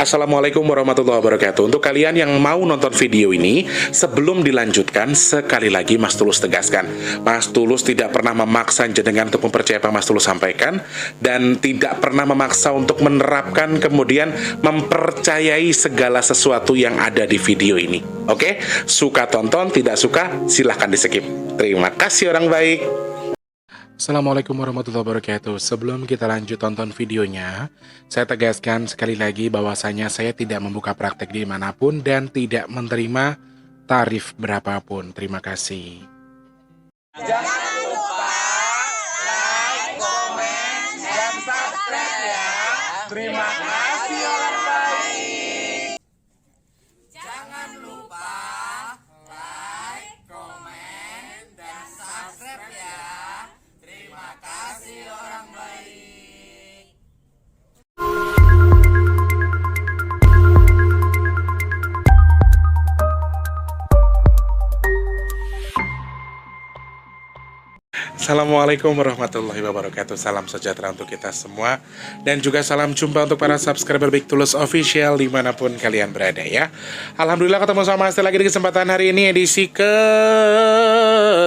Assalamualaikum warahmatullahi wabarakatuh. Untuk kalian yang mau nonton video ini, sebelum dilanjutkan, sekali lagi Mas Tulus tegaskan, Mas Tulus tidak pernah memaksa jenengan untuk mempercayai apa Mas Tulus sampaikan, dan tidak pernah memaksa untuk menerapkan kemudian mempercayai segala sesuatu yang ada di video ini. Oke? Suka tonton, tidak suka silahkan di skip. Terima kasih orang baik. Assalamualaikum warahmatullahi wabarakatuh. Sebelum kita lanjut tonton videonya, saya tegaskan sekali lagi bahwasanya saya tidak membuka praktek dimanapun dan tidak menerima tarif berapapun. Terima kasih. Jangan lupa like, komen, dan subscribe ya. Terima kasih orang baik. Jangan lupa like, komen, dan subscribe ya. Terima kasih orang baik. Assalamualaikum warahmatullahi wabarakatuh. Salam sejahtera untuk kita semua, dan juga salam jumpa untuk para subscriber Big Tulus Official dimanapun kalian berada ya. Alhamdulillah ketemu sama Mas lagi di kesempatan hari ini, edisi ke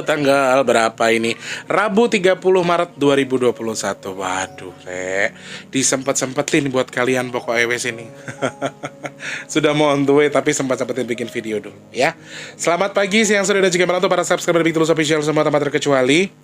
tanggal berapa ini? Rabu 30 Maret 2021. Waduh, disempet-sempetin buat kalian pokoknya wes ini. Sudah mau on the way tapi sempat-sempetin bikin video dulu ya. Selamat pagi, siang, sore, dan juga malam untuk para subscriber Big Tulus Official semua tanpa terkecuali.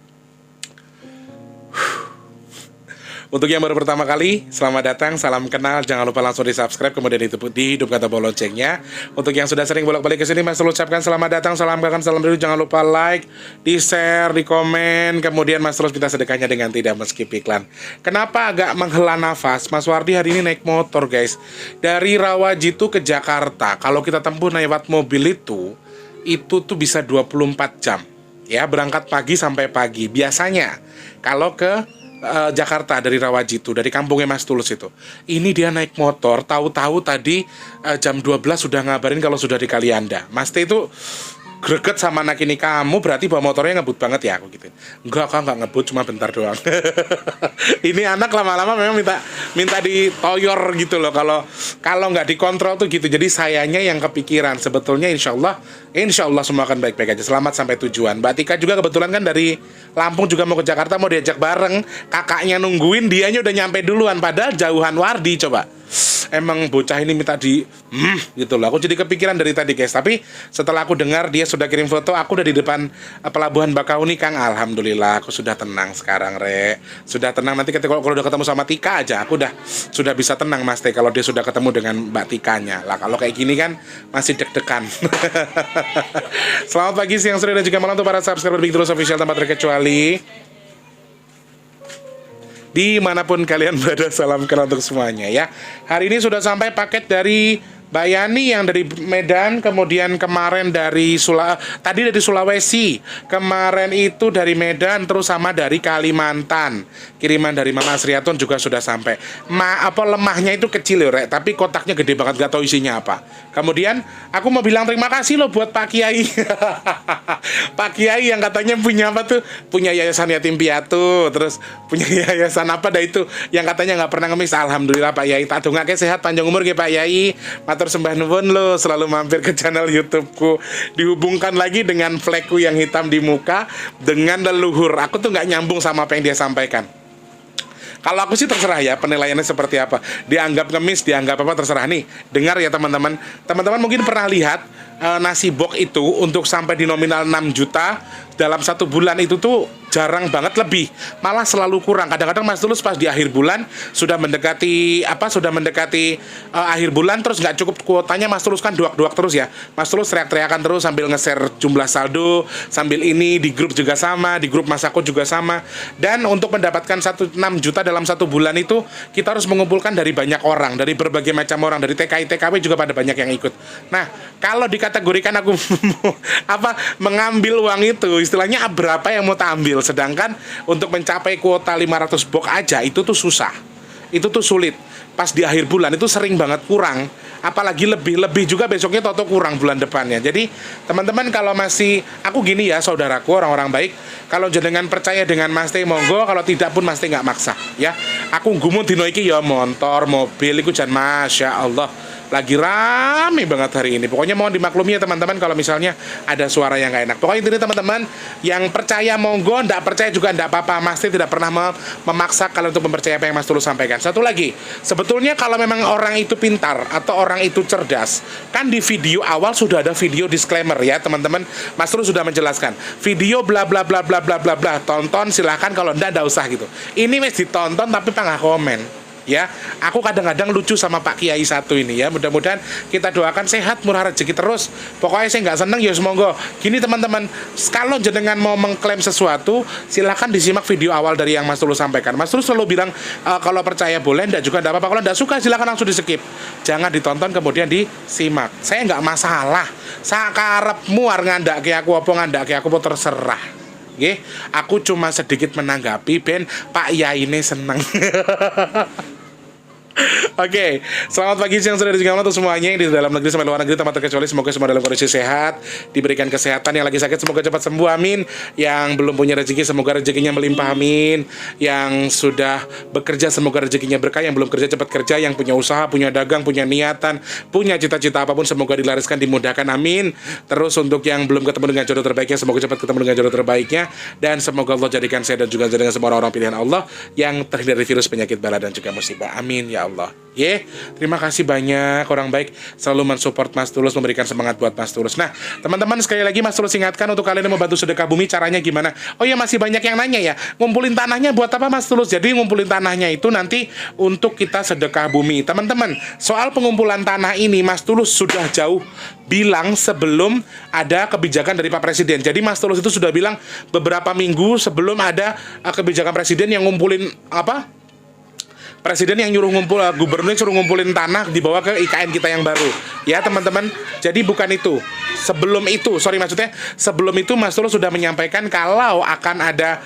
Untuk yang baru pertama kali, selamat datang, salam kenal. Jangan lupa langsung di subscribe, kemudian dihidupkan tombol loncengnya. Untuk yang sudah sering bolak-balik ke sini, Mas Tulus ucapkan selamat datang, salam kangen, salam rindu. Jangan lupa like, di share, di komen. Kemudian Mas Tulus minta sedekahnya dengan tidak skip iklan. Kenapa agak menghela nafas? Mas Wardi hari ini naik motor guys, dari Rawajitu ke Jakarta. Kalau kita tempuh lewat mobil itu tuh bisa 24 jam ya, berangkat pagi sampai pagi. Biasanya kalau ke Jakarta dari Rawajitu, dari kampungnya Mas Tulus itu, ini dia naik motor, tahu-tahu tadi jam 12 sudah ngabarin kalau sudah di Kalianda. Mas T itu greget sama anak ini, kamu berarti bawa motornya ngebut banget ya, aku gitu. Enggak kak, nggak ngebut, cuma bentar doang. Ini anak lama-lama memang minta ditoyor gitu loh, kalau nggak dikontrol tuh gitu. Jadi sayanya yang kepikiran. Sebetulnya insya Allah semua akan baik-baik aja. Selamat sampai tujuan. Mbak Tika juga kebetulan kan dari Lampung juga mau ke Jakarta, mau diajak bareng. Kakaknya nungguin, dianya udah nyampe duluan, padahal jauhan Wardi. Coba, emang bocah ini minta gitu loh. Aku jadi kepikiran dari tadi guys. Tapi setelah aku dengar dia sudah kirim foto, aku udah di depan pelabuhan Bakauni Kang. Alhamdulillah aku sudah tenang sekarang sudah tenang. Nanti ketika kalau udah ketemu sama Tika aja, aku sudah bisa tenang Mas Teh, kalau dia sudah ketemu dengan Mbak Tikanya lah. Kalau kayak gini kan masih deg-degan. Selamat pagi, siang, sore, dan juga malam untuk para subscriber Big Tulus Official tanpa terkecuali dimanapun kalian berada. Salam kenal untuk semuanya ya. Hari ini sudah sampai paket dari Mbak Yani yang dari Medan, kemudian kemarin tadi dari Sulawesi, kemarin itu dari Medan, terus sama dari Kalimantan. Kiriman dari Mama Asriatun juga sudah sampai. Lemahnya itu kecil ya, tapi kotaknya gede banget, gak tahu isinya apa. Kemudian aku mau bilang terima kasih loh buat Pak Kiai. Pak Kiai yang katanya punya apa tuh? Punya yayasan yatim piatu, terus punya yayasan apa dah itu yang katanya nggak pernah ngemis. Alhamdulillah Pak Yai, tak dongake sehat panjang umur ya Pak Yai. Matur sembah nuwun lo, selalu mampir ke channel YouTubeku. Dihubungkan lagi dengan flagku yang hitam di muka dengan leluhur. Aku tuh nggak nyambung sama apa yang dia sampaikan. Kalau aku sih terserah ya penilaiannya seperti apa. Dianggap ngemis, dianggap apa, terserah. Nih, dengar ya teman-teman. Teman-teman mungkin pernah lihat nasi box itu untuk sampai di nominal 6 juta dalam 1 bulan itu tuh jarang banget, lebih malah selalu kurang. Kadang-kadang Mas Tulus pas di akhir bulan sudah mendekati akhir bulan, terus nggak cukup kuotanya. Mas Tulus kan duak-duak terus ya, Mas Tulus teriak-teriakan terus sambil nge-share jumlah saldo, sambil ini di grup juga sama, di grup Masako juga sama. Dan untuk mendapatkan 6 juta dalam 1 bulan itu kita harus mengumpulkan dari banyak orang, dari berbagai macam orang, dari TKI TKW juga pada banyak yang ikut. Nah, kalau dikategorikan aku mengambil uang itu, istilahnya berapa yang mau tak ambil. Sedangkan untuk mencapai kuota 500 box aja itu tuh susah, itu tuh sulit. pas di akhir bulan itu sering banget kurang, apalagi lebih juga besoknya toto kurang bulan depannya. Jadi teman-teman kalau masih, aku gini ya saudaraku orang-orang baik, kalau jenengan percaya dengan Mas Teh monggo, kalau tidak pun Mas Teh nggak maksa ya. Aku gumun dino iki ya motor, mobil iku jan Masya Allah lagi rame banget hari ini. Pokoknya mohon dimaklumi ya teman-teman kalau misalnya ada suara yang gak enak. Pokoknya intinya teman-teman, yang percaya monggo, ndak percaya juga ndak apa-apa. Mas Teh tidak pernah memaksa kalian untuk mempercayai apa yang Mas Tulus sampaikan. Satu lagi, sebetulnya kalau memang orang itu pintar atau orang itu cerdas, kan di video awal sudah ada video disclaimer ya teman-teman. Mas Tulus sudah menjelaskan video bla bla bla bla bla bla bla, tonton silahkan, kalau ndak usah gitu. Ini wes ditonton tapi panggah komen ya. Aku kadang-kadang lucu sama Pak Kiai satu ini ya. Mudah-mudahan kita doakan sehat, murah rezeki terus. Pokoknya saya nggak seneng ya semoga. Gini teman-teman, kalau jenengan mau mengklaim sesuatu, silahkan disimak video awal dari yang Mas Tulus sampaikan. Mas Tulus selalu bilang kalau percaya boleh, ndak juga ndak apa-apa. Kalau ndak suka silahkan langsung di skip. Jangan ditonton kemudian disimak. Saya nggak masalah. Sakarepmu arep ngandake aku apa ngandake aku apa terserah. Nggih, aku cuma sedikit menanggapi ben Pak Yai ini seneng. Oke, selamat pagi, siang, sore, dan juga malam untuk semuanya yang di dalam negeri sampai luar negeri tanpa terkecuali. Semoga semua dalam kondisi sehat, diberikan kesehatan. Yang lagi sakit semoga cepat sembuh, amin. Yang belum punya rezeki semoga rezekinya melimpah, amin. Yang sudah bekerja semoga rezekinya berkah. Yang belum kerja cepat kerja. Yang punya usaha, punya dagang, punya niatan, punya cita-cita apapun semoga dilariskan, dimudahkan, amin. Terus untuk yang belum ketemu dengan jodoh terbaiknya semoga cepat ketemu dengan jodoh terbaiknya. Dan semoga Allah jadikan saya dan juga jadikan semua orang-orang pilihan Allah yang terhindar dari virus, penyakit, bala, dan juga musibah, amin ya Allah. Terima kasih banyak orang baik selalu mensupport Mas Tulus, memberikan semangat buat Mas Tulus. Nah, teman-teman sekali lagi Mas Tulus ingatkan untuk kalian yang mau bantu sedekah bumi caranya gimana? Oh ya, masih banyak yang nanya ya, ngumpulin tanahnya buat apa Mas Tulus? Jadi ngumpulin tanahnya itu nanti untuk kita sedekah bumi. Teman-teman, soal pengumpulan tanah ini Mas Tulus sudah jauh bilang sebelum ada kebijakan dari Pak Presiden. Jadi Mas Tulus itu sudah bilang beberapa minggu sebelum ada kebijakan Presiden yang ngumpulin Presiden yang nyuruh gubernur yang suruh ngumpulin tanah dibawa ke IKN kita yang baru. Ya teman-teman, jadi bukan itu. Sebelum itu Mas Tulus sudah menyampaikan kalau akan ada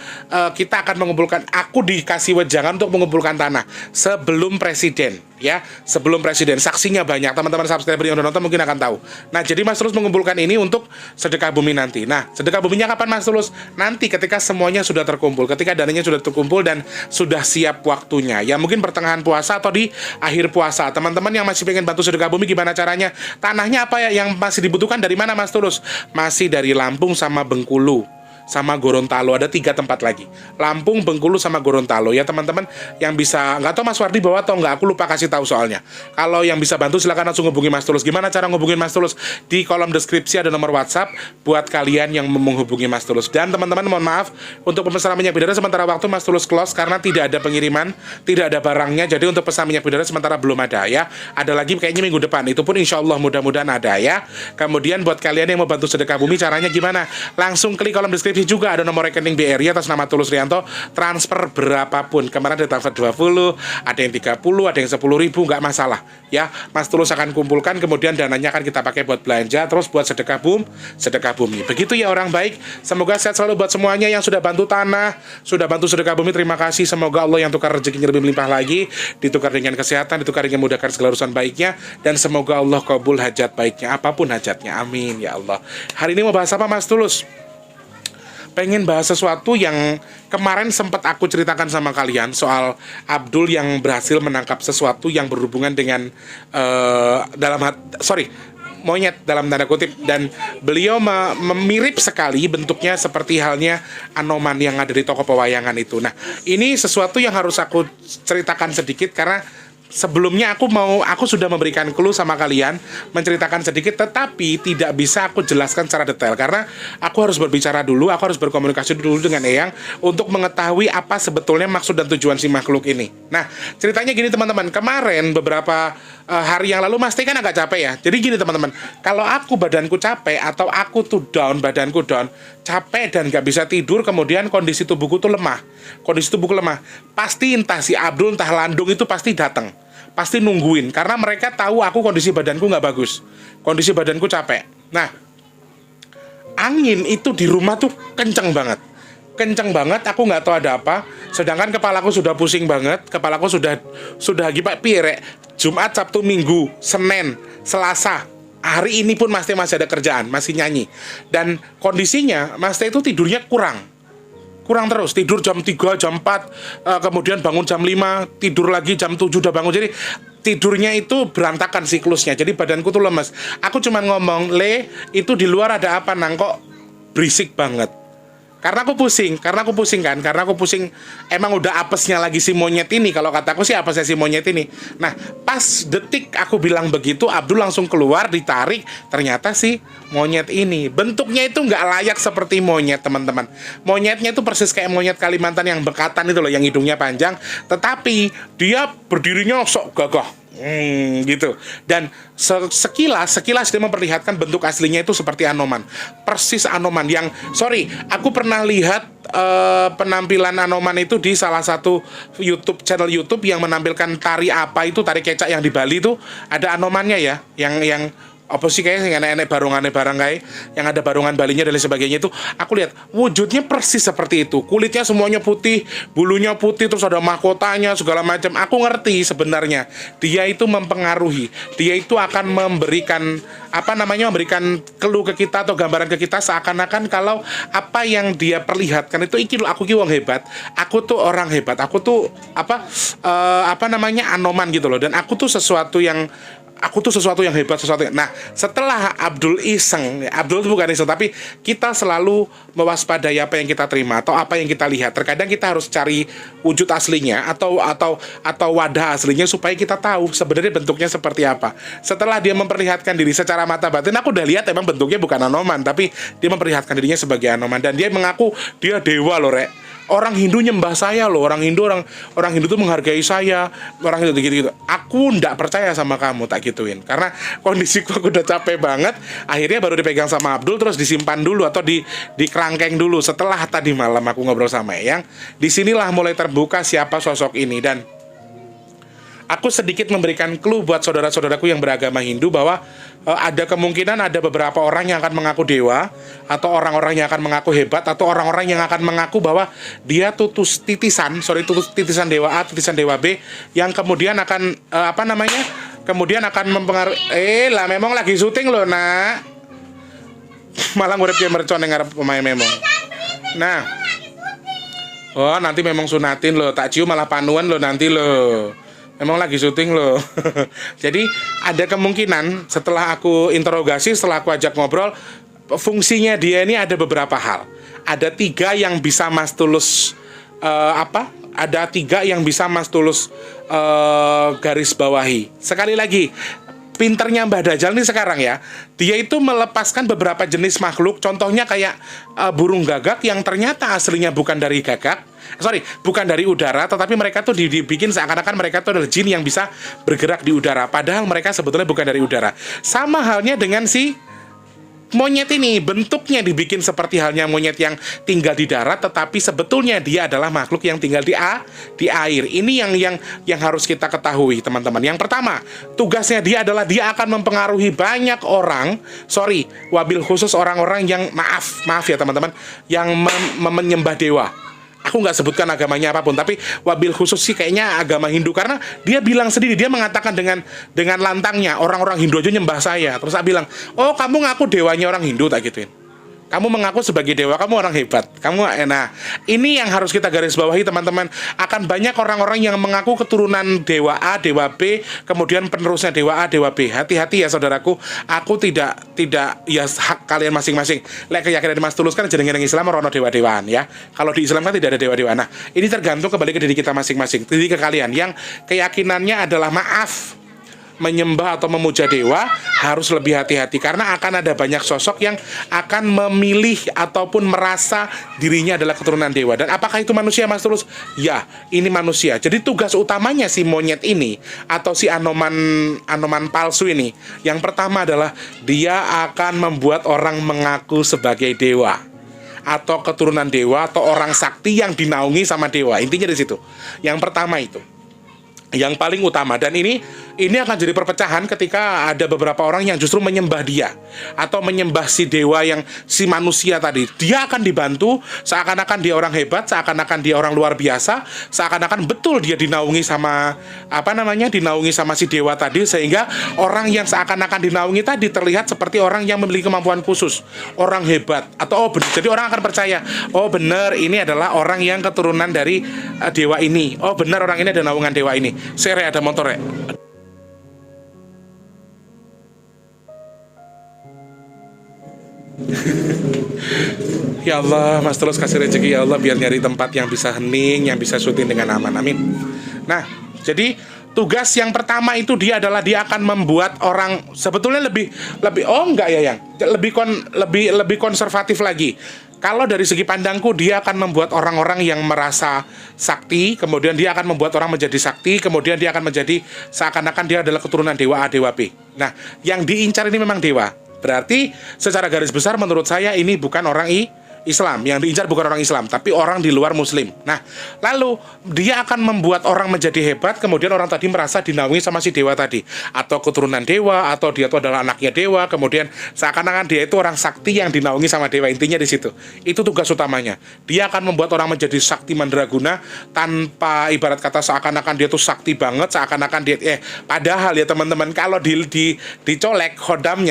kita akan mengumpulkan, aku dikasih wejangan untuk mengumpulkan tanah sebelum Presiden. Ya, sebelum Presiden, saksinya banyak, teman-teman subscriber yang udah nonton mungkin akan tahu. Nah, jadi Mas Tulus mengumpulkan ini untuk sedekah bumi nanti. Nah, sedekah buminya kapan Mas Tulus? Nanti ketika semuanya sudah terkumpul, ketika dananya sudah terkumpul dan sudah siap waktunya. Ya, mungkin pertengahan puasa atau di akhir puasa. Teman-teman yang masih pengen bantu sedekah bumi gimana caranya? Tanahnya apa ya yang masih dibutuhkan, dari mana Mas Tulus? Masih dari Lampung sama Bengkulu sama Gorontalo, ada 3 tempat lagi, Lampung, Bengkulu, sama Gorontalo ya teman-teman. Yang bisa, nggak tahu Mas Wardi bawa atau nggak, aku lupa kasih tahu soalnya. Kalau yang bisa bantu silakan langsung hubungi Mas Tulus. Gimana cara ngubungin Mas Tulus? Di kolom deskripsi ada nomor WhatsApp buat kalian yang menghubungi Mas Tulus. Dan teman-teman mohon maaf untuk pemesanan minyak bidara sementara waktu Mas Tulus close karena tidak ada pengiriman, tidak ada barangnya. Jadi untuk pesan minyak bidara sementara belum ada ya. Ada lagi kayaknya minggu depan, itu pun insya Allah mudah-mudahan ada ya. Kemudian buat kalian yang mau bantu sedekah bumi caranya gimana? Langsung klik kolom deskripsi, juga ada nomor rekening BRI atas nama Tulus Rianto, transfer berapapun. Kemarin ada transfer 20, ada yang 30, ada yang 10 ribu, nggak masalah ya. Mas Tulus akan kumpulkan, kemudian dananya akan kita pakai buat belanja, terus buat sedekah bumi. Begitu ya orang baik, semoga sehat selalu buat semuanya yang sudah bantu tanah, sudah bantu sedekah bumi, terima kasih. Semoga Allah yang tukar rezekinya lebih melimpah lagi, ditukar dengan kesehatan, ditukar dengan memudahkan segala urusan baiknya, dan semoga Allah kabul hajat baiknya, apapun hajatnya, amin ya Allah. Hari ini mau bahas apa Mas Tulus? Pengen bahas sesuatu yang kemarin sempat aku ceritakan sama kalian, soal Abdul yang berhasil menangkap sesuatu yang berhubungan dengan monyet dalam tanda kutip, dan beliau mirip sekali bentuknya seperti halnya Anoman yang ada di toko pewayangan itu. Nah, ini sesuatu yang harus aku ceritakan sedikit karena sebelumnya aku sudah memberikan clue sama kalian, menceritakan sedikit, tetapi tidak bisa aku jelaskan secara detail karena aku harus berbicara dulu, aku harus berkomunikasi dulu dengan Eyang untuk mengetahui apa sebetulnya maksud dan tujuan si makhluk ini. Nah, ceritanya gini teman-teman, kemarin beberapa hari yang lalu Mas Teh kan agak capek ya. Jadi gini teman-teman, kalau aku badanku capek atau aku tuh badanku down, capek dan gak bisa tidur, kemudian kondisi tubuhku lemah, pasti entah si Abdul entah Landung itu pasti datang, pasti nungguin, karena mereka tahu aku kondisi badanku nggak bagus, kondisi badanku capek. Nah, angin itu di rumah tuh kenceng banget, kenceng banget, aku nggak tahu ada apa. Sedangkan kepalaku sudah pusing banget, kepalaku sudah gipak pirek. Jumat, Sabtu, Minggu, Senin, Selasa, hari ini pun Mas Teh masih ada kerjaan, masih nyanyi. Dan kondisinya Mas Teh itu tidurnya kurang terus, tidur jam 3, jam 4, kemudian bangun jam 5, tidur lagi jam 7 udah bangun. Jadi tidurnya itu berantakan siklusnya. Jadi badanku tuh lemes. Aku cuman ngomong, "Le, itu di luar ada apa, Nang? Kok berisik banget?" Karena aku pusing kan, karena aku pusing, emang udah apesnya lagi si monyet ini, kalau kataku sih apesnya si monyet ini. Nah, pas detik aku bilang begitu, Abdul langsung keluar, ditarik, ternyata si monyet ini. Bentuknya itu nggak layak seperti monyet, teman-teman. Monyetnya itu persis kayak monyet Kalimantan yang bekatan itu loh, yang hidungnya panjang, tetapi dia berdirinya sok gagah. Gitu. Dan sekilas dia memperlihatkan bentuk aslinya itu seperti Anoman, persis Anoman yang, sorry, aku pernah lihat penampilan Anoman itu di salah satu channel YouTube yang menampilkan tari apa itu, tari kecak yang di Bali itu ada Anomannya ya, yang apa sih kayaknya yang enek barang kayak yang ada barungan Balinya dan lain sebagainya itu. Aku lihat wujudnya persis seperti itu, kulitnya semuanya putih, bulunya putih, terus ada mahkotanya segala macam. Aku ngerti sebenarnya dia itu mempengaruhi, dia itu akan memberikan memberikan clue ke kita atau gambaran ke kita, seakan-akan kalau apa yang dia perlihatkan itu, iki loh, aku ki wong hebat, aku tuh orang hebat, aku tuh Anoman gitu loh, dan aku tuh sesuatu yang hebat, Nah, setelah Abdul iseng, Abdul itu bukan iseng, tapi kita selalu mewaspadai apa yang kita terima atau apa yang kita lihat. Terkadang kita harus cari wujud aslinya atau wadah aslinya supaya kita tahu sebenarnya bentuknya seperti apa. Setelah dia memperlihatkan diri secara mata batin, aku udah lihat emang bentuknya bukan Anoman, tapi dia memperlihatkan dirinya sebagai Anoman, dan dia mengaku dia dewa loh, Rek. Orang Hindu nyembah saya loh, orang Hindu tuh menghargai saya, orang Hindu gitu. Aku ndak percaya sama kamu, tak gituin. Karena kondisiku aku udah capek banget. Akhirnya baru dipegang sama Abdul, terus disimpan dulu atau di kerangkeng dulu. Setelah tadi malam aku ngobrol sama Eyang, disinilah mulai terbuka siapa sosok ini. Dan aku sedikit memberikan clue buat saudara-saudaraku yang beragama Hindu bahwa ada kemungkinan ada beberapa orang yang akan mengaku dewa, atau orang-orang yang akan mengaku hebat, atau orang-orang yang akan mengaku bahwa dia titisan dewa A, titisan dewa B, yang kemudian akan kemudian akan mempengaruhi. Memang lagi syuting loh, nak. Malah ngurip dia mercon yang ngarep pemain memang. Nah, oh nanti memang sunatin loh, tak cium malah panuan loh nanti loh. Memang lagi syuting loh. Jadi ada kemungkinan setelah aku interogasi, setelah aku ajak ngobrol, fungsinya dia ini ada beberapa hal. Ada 3 yang bisa Mas Tulus Ada 3 yang bisa Mas Tulus garis bawahi. Sekali lagi, pinternya Mbah Dajjal ini sekarang ya, dia itu melepaskan beberapa jenis makhluk. Contohnya kayak burung gagak yang ternyata aslinya bukan dari bukan dari udara, tetapi mereka tuh dibikin seakan-akan mereka tuh adalah jin yang bisa bergerak di udara, padahal mereka sebetulnya bukan dari udara. Sama halnya dengan si monyet ini, bentuknya dibikin seperti halnya monyet yang tinggal di darat, tetapi sebetulnya dia adalah makhluk yang tinggal di air. Ini yang harus kita ketahui, teman-teman. Yang pertama, tugasnya dia adalah dia akan mempengaruhi banyak orang. Wabil khusus orang-orang yang maaf ya teman-teman, yang menyembah dewa. Aku nggak sebutkan agamanya apapun, tapi wabil khusus sih kayaknya agama Hindu, karena dia bilang sendiri, dia mengatakan dengan lantangnya, orang-orang Hindu aja nyembah saya. Terus saya bilang, oh kamu ngaku dewanya orang Hindu, tak gituin. Kamu mengaku sebagai dewa, kamu orang hebat. Nah, ini yang harus kita garis bawahi, teman-teman. Akan banyak orang-orang yang mengaku keturunan dewa A, dewa B, kemudian penerusnya dewa A, dewa B. Hati-hati ya saudaraku. Aku tidak ya, hak kalian masing-masing. Lek keyakinan Mas Tulus kan jeneng Islam rono dewa-dewaan ya. Kalau di Islam kan tidak ada dewa-dewaan. Nah, ini tergantung kembali ke diri kita masing-masing. Diri ke kalian yang keyakinannya adalah menyembah atau memuja dewa, harus lebih hati-hati, karena akan ada banyak sosok yang akan memilih ataupun merasa dirinya adalah keturunan dewa. Dan apakah itu manusia, Mas Tulus? Ya, ini manusia. Jadi tugas utamanya si monyet ini atau si anoman palsu ini, yang pertama adalah dia akan membuat orang mengaku sebagai dewa atau keturunan dewa atau orang sakti yang dinaungi sama dewa. Intinya di situ. Yang pertama itu. yang paling utama. Dan ini akan jadi perpecahan ketika ada beberapa orang yang justru menyembah dia atau menyembah si dewa, yang si manusia tadi. Dia akan dibantu seakan-akan dia orang hebat, seakan-akan dia orang luar biasa, seakan-akan betul dia dinaungi sama dinaungi sama si dewa tadi, sehingga orang yang seakan-akan dinaungi tadi terlihat seperti orang yang memiliki kemampuan khusus, orang hebat, atau benar. Jadi orang akan percaya, oh benar ini adalah orang yang keturunan dari dewa ini. Oh benar orang ini ada naungan dewa ini. Sere ada motor ya. Ya Allah, Mas terus kasih rezeki ya Allah, biar nyari tempat yang bisa hening, yang bisa syuting dengan aman, amin. Nah, jadi tugas yang pertama itu dia akan membuat orang sebetulnya lebih lebih konservatif lagi. Kalau dari segi pandangku, dia akan membuat orang-orang yang merasa sakti, kemudian dia akan membuat orang menjadi sakti, kemudian dia akan menjadi seakan-akan dia adalah keturunan dewa A, dewa B. Nah, yang diincar ini memang dewa. Berarti secara garis besar menurut saya ini bukan orang Islam, yang diincar bukan orang Islam, tapi orang di luar Muslim. Nah, lalu dia akan membuat orang menjadi hebat, kemudian orang tadi merasa dinaungi sama si dewa tadi, atau keturunan dewa, atau dia itu adalah anaknya dewa, kemudian seakan-akan dia itu orang sakti yang dinaungi sama dewa. Intinya di situ. Itu tugas utamanya. Dia akan membuat orang menjadi sakti mandraguna tanpa ibarat kata seakan-akan dia tuh sakti banget, seakan-akan dia padahal ya teman-teman, kalau dicolek hodam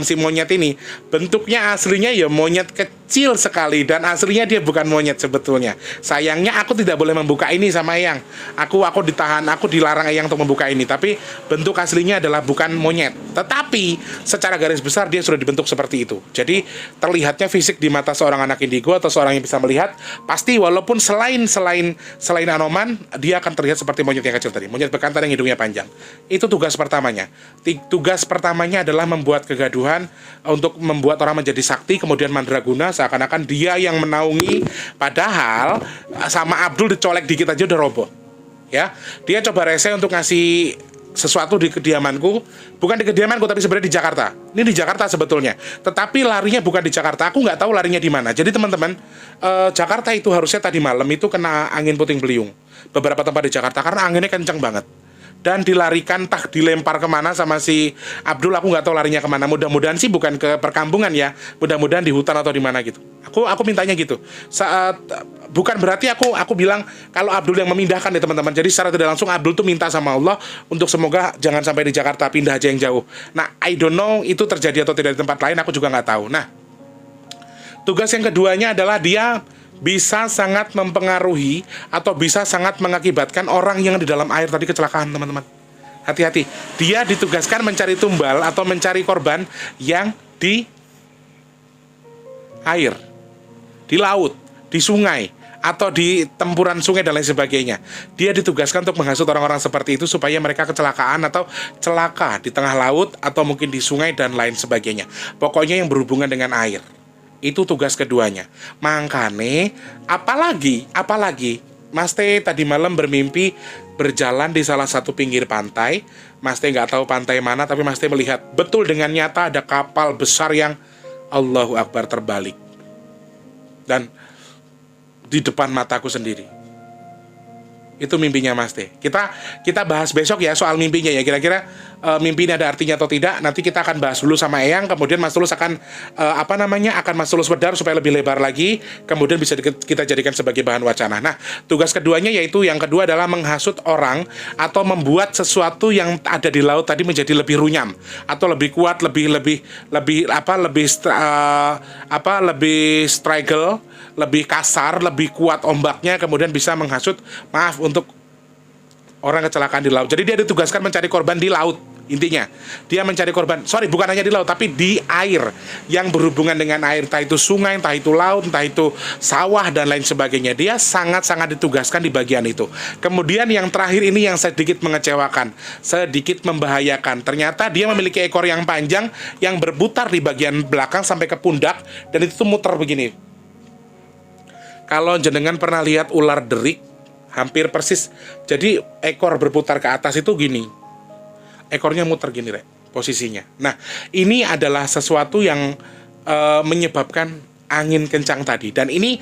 si monyet ini, bentuknya aslinya ya monyet kecil sekali, dan aslinya dia bukan monyet sebetulnya. Sayangnya aku tidak boleh membuka ini sama Eyang. Aku ditahan, aku dilarang Eyang untuk membuka ini. Tapi bentuk aslinya adalah bukan monyet. Tetapi secara garis besar dia sudah dibentuk seperti itu. Jadi terlihatnya fisik di mata seorang anak indigo atau seorang yang bisa melihat, pasti walaupun selain Anoman, dia akan terlihat seperti monyet yang kecil tadi. Monyet bekantan yang hidungnya panjang. Itu tugas pertamanya. Tugas pertamanya adalah membuat kegaduhan, untuk membuat orang menjadi sakti, kemudian mandraguna, seakan-akan dia yang menaungi, padahal sama Abdul dicolek dikit aja udah roboh. Ya, dia coba rese untuk ngasih sesuatu di kediamanku, bukan di kediamanku tapi sebenarnya di Jakarta. Ini di Jakarta sebetulnya, tetapi larinya bukan di Jakarta. Aku nggak tahu larinya di mana. Jadi teman-teman, Jakarta itu harusnya tadi malam itu kena angin puting beliung beberapa tempat di Jakarta karena anginnya kencang banget. Dan dilarikan, dilempar kemana sama si Abdul, aku nggak tahu larinya kemana. Mudah-mudahan sih bukan ke perkampungan ya, mudah-mudahan di hutan atau di mana gitu. Aku mintanya gitu. Bukan berarti aku bilang kalau Abdul yang memindahkan ya teman-teman. Jadi secara tidak langsung Abdul tuh minta sama Allah untuk semoga jangan sampai di Jakarta, pindah aja yang jauh. Nah, I don't know itu terjadi atau tidak di tempat lain, aku juga nggak tahu. Nah, tugas yang keduanya adalah dia bisa sangat mempengaruhi atau bisa sangat mengakibatkan orang yang di dalam air tadi kecelakaan, teman-teman. Hati-hati. Dia ditugaskan mencari tumbal atau mencari korban yang di air, di laut, di sungai, atau di tempuran sungai dan lain sebagainya. Dia ditugaskan untuk menghasut orang-orang seperti itu supaya mereka kecelakaan atau celaka di tengah laut atau mungkin di sungai dan lain sebagainya. Pokoknya yang berhubungan dengan air. Itu tugas keduanya. Makanya, apalagi Mas T tadi malam bermimpi berjalan di salah satu pinggir pantai. Mas T nggak tahu pantai mana, tapi Mas T melihat betul dengan nyata ada kapal besar yang Allahu Akbar terbalik. Dan di depan mataku sendiri. Itu mimpinya Mas T. Kita bahas besok ya soal mimpinya ya. Kira-kira mimpi ini ada artinya atau tidak. Nanti kita akan bahas dulu sama Eyang. Kemudian Mas Tulus akan akan Mas Tulus bedar supaya lebih lebar lagi. Kemudian bisa kita jadikan sebagai bahan wacana. Nah, tugas keduanya yaitu yang kedua adalah menghasut orang atau membuat sesuatu yang ada di laut tadi menjadi lebih runyam atau lebih kuat, lebih struggle, lebih kasar, lebih kuat ombaknya, kemudian bisa menghasut, maaf, untuk orang kecelakaan di laut. Jadi dia ditugaskan mencari korban di laut. Intinya, dia mencari korban, bukan hanya di laut, tapi di air yang berhubungan dengan air, entah itu sungai, entah itu laut, entah itu sawah, dan lain sebagainya. Dia sangat-sangat ditugaskan di bagian itu. Kemudian yang terakhir ini yang sedikit mengecewakan, sedikit membahayakan. Ternyata dia memiliki ekor yang panjang, yang berputar di bagian belakang sampai ke pundak, dan itu tuh muter begini. Kalau jenengan pernah lihat ular derik, hampir persis. Jadi ekor berputar ke atas itu gini. Ekornya muter gini, posisinya. Nah, ini adalah sesuatu yang menyebabkan angin kencang tadi. Dan ini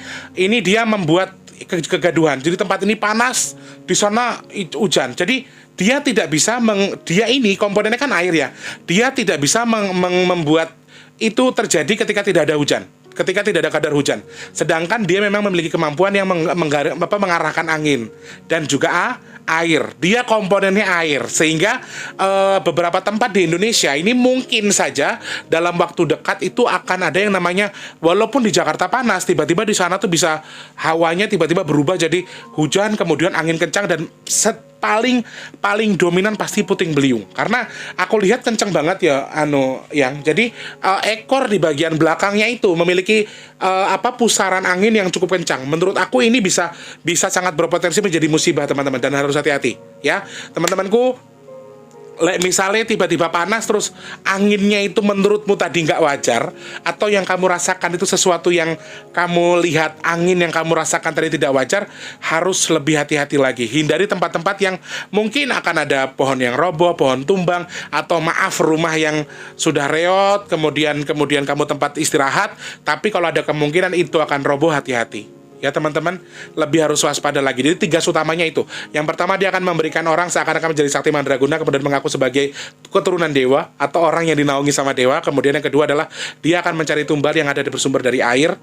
dia membuat kegaduhan. Jadi tempat ini panas, di sana hujan. Jadi dia tidak bisa dia ini komponennya kan air ya, dia tidak bisa membuat itu terjadi ketika tidak ada hujan, ketika tidak ada kadar hujan. Sedangkan dia memang memiliki kemampuan yang mengarahkan angin dan juga air. Dia komponennya air, sehingga beberapa tempat di Indonesia ini mungkin saja dalam waktu dekat itu akan ada yang namanya, walaupun di Jakarta panas, tiba-tiba di sana tuh bisa hawanya tiba-tiba berubah jadi hujan, kemudian angin kencang, dan paling dominan pasti puting beliung. Karena aku lihat kencang banget ya yang jadi ekor di bagian belakangnya itu memiliki pusaran angin yang cukup kencang. Menurut aku ini bisa sangat berpotensi menjadi musibah, teman-teman, dan harus hati-hati ya teman-temanku. Misalnya tiba-tiba panas terus anginnya itu menurutmu tadi nggak wajar, atau yang kamu rasakan itu sesuatu yang kamu lihat angin yang kamu rasakan tadi tidak wajar, harus lebih hati-hati lagi. Hindari tempat-tempat yang mungkin akan ada pohon yang roboh, pohon tumbang, atau maaf rumah yang sudah reot, kemudian kamu tempat istirahat, tapi kalau ada kemungkinan itu akan roboh, hati-hati. Ya teman-teman, lebih harus waspada lagi. Jadi 3 utamanya itu. Yang pertama, dia akan memberikan orang seakan-akan menjadi sakti mandraguna, kemudian mengaku sebagai keturunan dewa atau orang yang dinaungi sama dewa. Kemudian yang kedua adalah dia akan mencari tumbal yang ada bersumber dari air.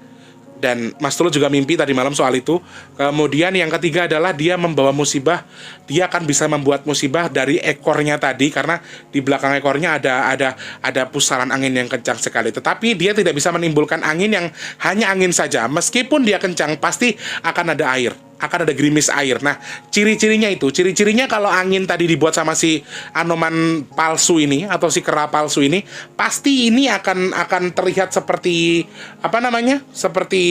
Dan Mas Tulus juga mimpi tadi malam soal itu. Kemudian yang ketiga adalah dia membawa musibah. Dia akan bisa membuat musibah dari ekornya tadi, karena di belakang ekornya ada pusaran angin yang kencang sekali. Tetapi dia tidak bisa menimbulkan angin yang hanya angin saja. Meskipun dia kencang, pasti akan ada air, akan ada gerimis air. Nah, ciri-cirinya kalau angin tadi dibuat sama si Anoman palsu ini atau si kera palsu ini, pasti ini akan terlihat seperti seperti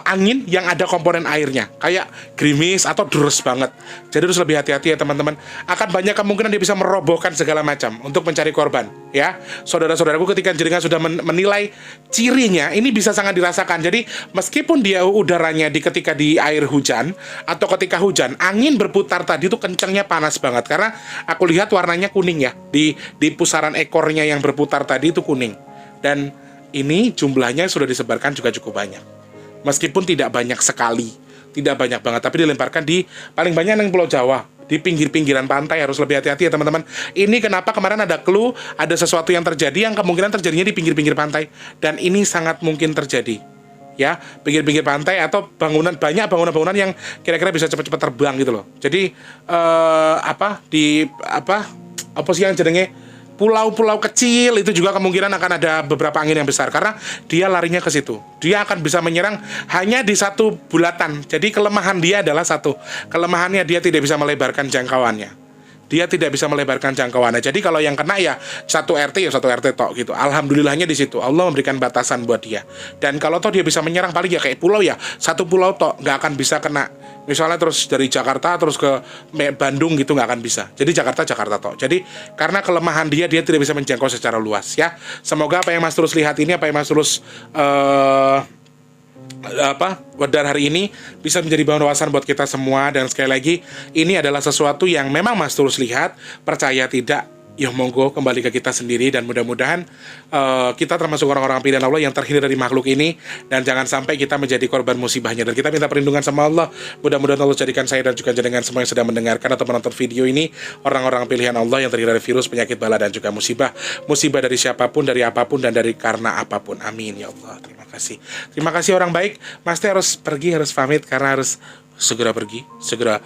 angin yang ada komponen airnya, kayak gerimis atau deres banget. Jadi harus lebih hati-hati ya teman-teman. Akan banyak kemungkinan dia bisa merobohkan segala macam untuk mencari korban ya. Saudara-saudaraku, ketika jenengan sudah menilai cirinya, ini bisa sangat dirasakan. Jadi meskipun dia udaranya ketika di air hujan atau ketika hujan, angin berputar tadi itu kencangnya panas banget. Karena aku lihat warnanya kuning ya, di pusaran ekornya yang berputar tadi itu kuning. Dan ini jumlahnya sudah disebarkan juga cukup banyak. Meskipun tidak banyak sekali, tidak banyak banget, tapi dilemparkan di paling banyak yang Pulau Jawa, di pinggir-pinggiran pantai. Harus lebih hati-hati ya teman-teman. Ini kenapa kemarin ada clue, ada sesuatu yang terjadi yang kemungkinan terjadinya di pinggir-pinggir pantai, dan ini sangat mungkin terjadi ya, pinggir-pinggir pantai atau bangunan bangunan yang kira-kira bisa cepat-cepat terbang gitu loh. Jadi apa sih yang jenenge, pulau-pulau kecil itu juga kemungkinan akan ada beberapa angin yang besar, karena dia larinya ke situ. Dia akan bisa menyerang hanya di satu bulatan. Jadi kelemahan dia adalah satu. Kelemahannya dia tidak bisa melebarkan jangkauannya. Dia tidak bisa melebarkan jangkauannya. Jadi kalau yang kena ya satu RT tok gitu. Alhamdulillahnya di situ Allah memberikan batasan buat dia. Dan kalau toh dia bisa menyerang paling ya kayak pulau ya, satu pulau tok, nggak akan bisa kena. Misalnya terus dari Jakarta terus ke Bandung gitu, nggak akan bisa. Jadi Jakarta tok. Jadi karena kelemahan dia tidak bisa menjangkau secara luas ya. Semoga apa yang Mas Tulus lihat ini, apa yang Mas Tulus wedar hari ini bisa menjadi bahan wawasan buat kita semua. Dan sekali lagi, ini adalah sesuatu yang memang Mas Tulus lihat, percaya tidak, ya monggo kembali ke kita sendiri. Dan mudah-mudahan kita termasuk orang-orang pilihan Allah yang terhindar dari makhluk ini, dan jangan sampai kita menjadi korban musibahnya. Dan kita minta perlindungan sama Allah. Mudah-mudahan Allah jadikan saya dan juga jenengan semua yang sedang mendengarkan atau menonton video ini orang-orang pilihan Allah yang terhindar dari virus, penyakit, bala, dan juga musibah dari siapapun, dari apapun, dan dari karena apapun. Amin ya Allah. Terima kasih orang baik. Mas Teh harus pergi, harus pamit karena harus segera pergi, segera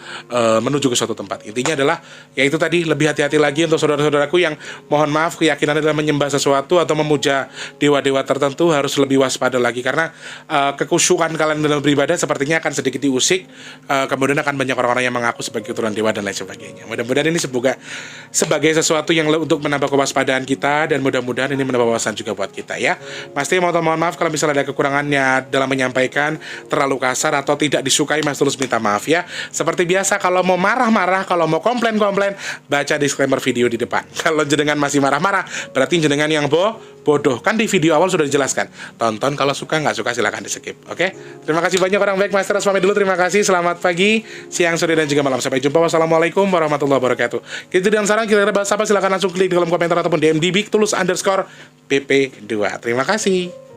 menuju ke suatu tempat. Intinya adalah, yaitu tadi, lebih hati-hati lagi untuk saudara-saudaraku yang mohon maaf keyakinan adalah menyembah sesuatu atau memuja dewa-dewa tertentu. Harus lebih waspada lagi, karena kekusyukan kalian dalam beribadah sepertinya akan sedikit diusik. Kemudian akan banyak orang-orang yang mengaku sebagai keturunan dewa dan lain sebagainya. Mudah-mudahan ini sebagai sesuatu yang untuk menambah kewaspadaan kita, dan mudah-mudahan ini menambah wawasan juga buat kita ya. Pasti mohon maaf kalau misalnya ada kekurangannya dalam menyampaikan, terlalu kasar atau tidak disukai, Mas Tulus minta maaf ya. Seperti biasa, kalau mau marah-marah, kalau mau komplain, baca disclaimer video di depan. Kalau jenengan masih marah-marah, berarti jenengan yang bodoh. Kan di video awal sudah dijelaskan. Tonton, kalau suka, nggak suka silahkan di skip. Oke? Terima kasih banyak orang baik. Master pamit dulu. Terima kasih. Selamat pagi, siang, sore, dan juga malam. Sampai jumpa. Wassalamualaikum warahmatullahi wabarakatuh. Kita dan saran kira-kira bahas apa, silahkan langsung klik di kolom komentar ataupun DM di @tulus_pp2. Terima kasih.